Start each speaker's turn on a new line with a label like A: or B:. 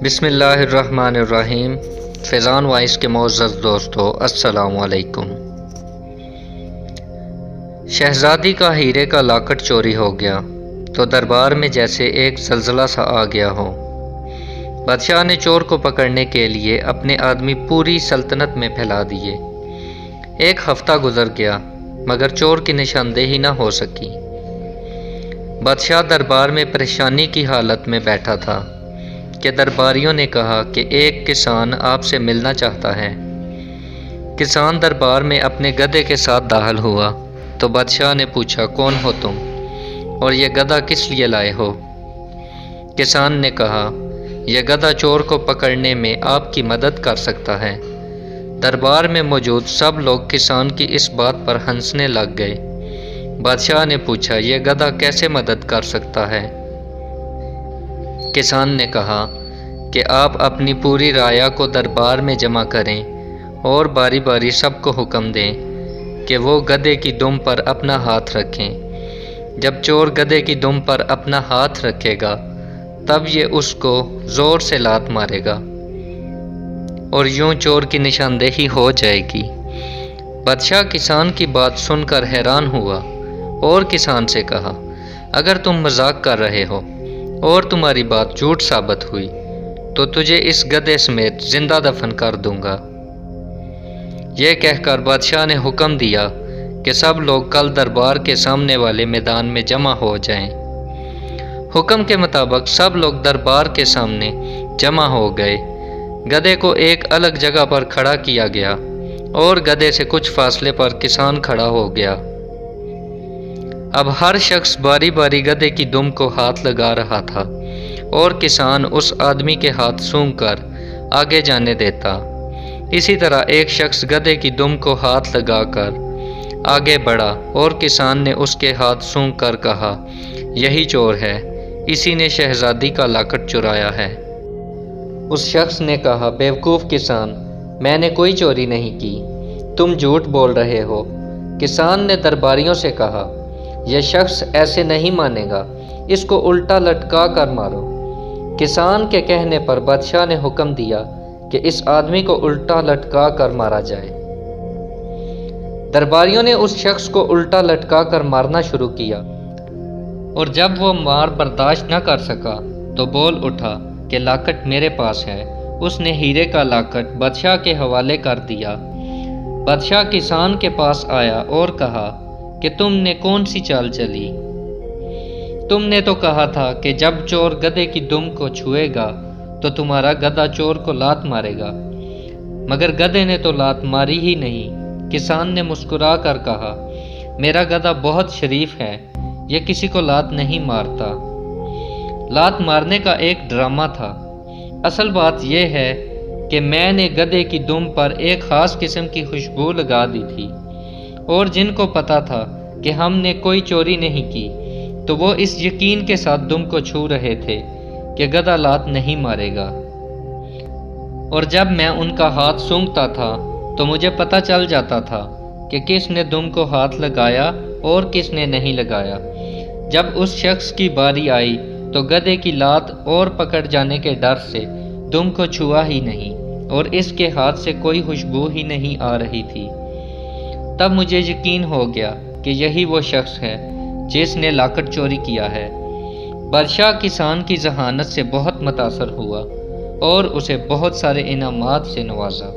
A: بسم اللہ الرحمن الرحیم۔ فیضان وائس کے معزز دوستو، السلام علیکم۔ شہزادی کا ہیرے کا لاکٹ چوری ہو گیا تو دربار میں جیسے ایک زلزلہ سا آ گیا ہو۔ بادشاہ نے چور کو پکڑنے کے لیے اپنے آدمی پوری سلطنت میں پھیلا دیے۔ ایک ہفتہ گزر گیا مگر چور کی نشاندہی نہ ہو سکی۔ بادشاہ دربار میں پریشانی کی حالت میں بیٹھا تھا کہ درباریوں نے کہا کہ ایک کسان آپ سے ملنا چاہتا ہے۔ کسان دربار میں اپنے گدھے کے ساتھ داخل ہوا تو بادشاہ نے پوچھا، کون ہو تم اور یہ گدھا کس لیے لائے ہو؟ کسان نے کہا، یہ گدھا چور کو پکڑنے میں آپ کی مدد کر سکتا ہے۔ دربار میں موجود سب لوگ کسان کی اس بات پر ہنسنے لگ گئے۔ بادشاہ نے پوچھا، یہ گدھا کیسے مدد کر سکتا ہے؟ کسان نے کہا کہ آپ اپنی پوری رعایا کو دربار میں جمع کریں اور باری باری سب کو حکم دیں کہ وہ گدھے کی دم پر اپنا ہاتھ رکھیں۔ جب چور گدھے کی دم پر اپنا ہاتھ رکھے گا تب یہ اس کو زور سے لات مارے گا اور یوں چور کی نشاندہی ہو جائے گی۔ بادشاہ کسان کی بات سن کر حیران ہوا اور کسان سے کہا، اگر تم مذاق کر رہے ہو اور تمہاری بات جھوٹ ثابت ہوئی تو تجھے اس گدھے سمیت زندہ دفن کر دوں گا۔ یہ کہہ کر بادشاہ نے حکم دیا کہ سب لوگ کل دربار کے سامنے والے میدان میں جمع ہو جائیں۔ حکم کے مطابق سب لوگ دربار کے سامنے جمع ہو گئے۔ گدھے کو ایک الگ جگہ پر کھڑا کیا گیا اور گدھے سے کچھ فاصلے پر کسان کھڑا ہو گیا۔ اب ہر شخص باری باری گدھے کی دم کو ہاتھ لگا رہا تھا اور کسان اس آدمی کے ہاتھ سونگھ کر آگے جانے دیتا۔ اسی طرح ایک شخص گدھے کی دم کو ہاتھ لگا کر آگے بڑھا اور کسان نے اس کے ہاتھ سونگھ کر کہا، یہی چور ہے، اسی نے شہزادی کا لاکٹ چرایا ہے۔ اس شخص نے کہا، بیوقوف کسان، میں نے کوئی چوری نہیں کی، تم جھوٹ بول رہے ہو۔ کسان نے درباریوں سے کہا، یہ شخص ایسے نہیں مانے گا، اس کو الٹا لٹکا کر مارو۔ کسان کے کہنے پر بادشاہ نے حکم دیا کہ اس آدمی کو الٹا لٹکا کر مارا جائے۔ درباریوں نے اس شخص کو الٹا لٹکا کر مارنا شروع کیا اور جب وہ مار برداشت نہ کر سکا تو بول اٹھا کہ لاکٹ میرے پاس ہے۔ اس نے ہیرے کا لاکٹ بادشاہ کے حوالے کر دیا۔ بادشاہ کسان کے پاس آیا اور کہا کہ تم نے کون سی چال چلی؟ تم نے تو کہا تھا کہ جب چور گدھے کی دم کو چھوئے گا تو تمہارا گدھا چور کو لات مارے گا، مگر گدھے نے تو لات ماری ہی نہیں۔ کسان نے مسکرا کر کہا، میرا گدھا بہت شریف ہے، یہ کسی کو لات نہیں مارتا۔ لات مارنے کا ایک ڈرامہ تھا۔ اصل بات یہ ہے کہ میں نے گدھے کی دم پر ایک خاص قسم کی خوشبو لگا دی تھی اور جن کو پتا تھا کہ ہم نے کوئی چوری نہیں کی تو وہ اس یقین کے ساتھ دم کو چھو رہے تھے کہ گدھا لات نہیں مارے گا، اور جب میں ان کا ہاتھ سونگھتا تھا تو مجھے پتہ چل جاتا تھا کہ کس نے دم کو ہاتھ لگایا اور کس نے نہیں لگایا۔ جب اس شخص کی باری آئی تو گدھے کی لات اور پکڑ جانے کے ڈر سے دم کو چھوا ہی نہیں اور اس کے ہاتھ سے کوئی خوشبو ہی نہیں آ رہی تھی۔ تب مجھے یقین ہو گیا کہ یہی وہ شخص ہے جس نے لاکٹ چوری کیا ہے۔ بادشاہ کسان کی ذہانت سے بہت متاثر ہوا اور اسے بہت سارے انعامات سے نوازا۔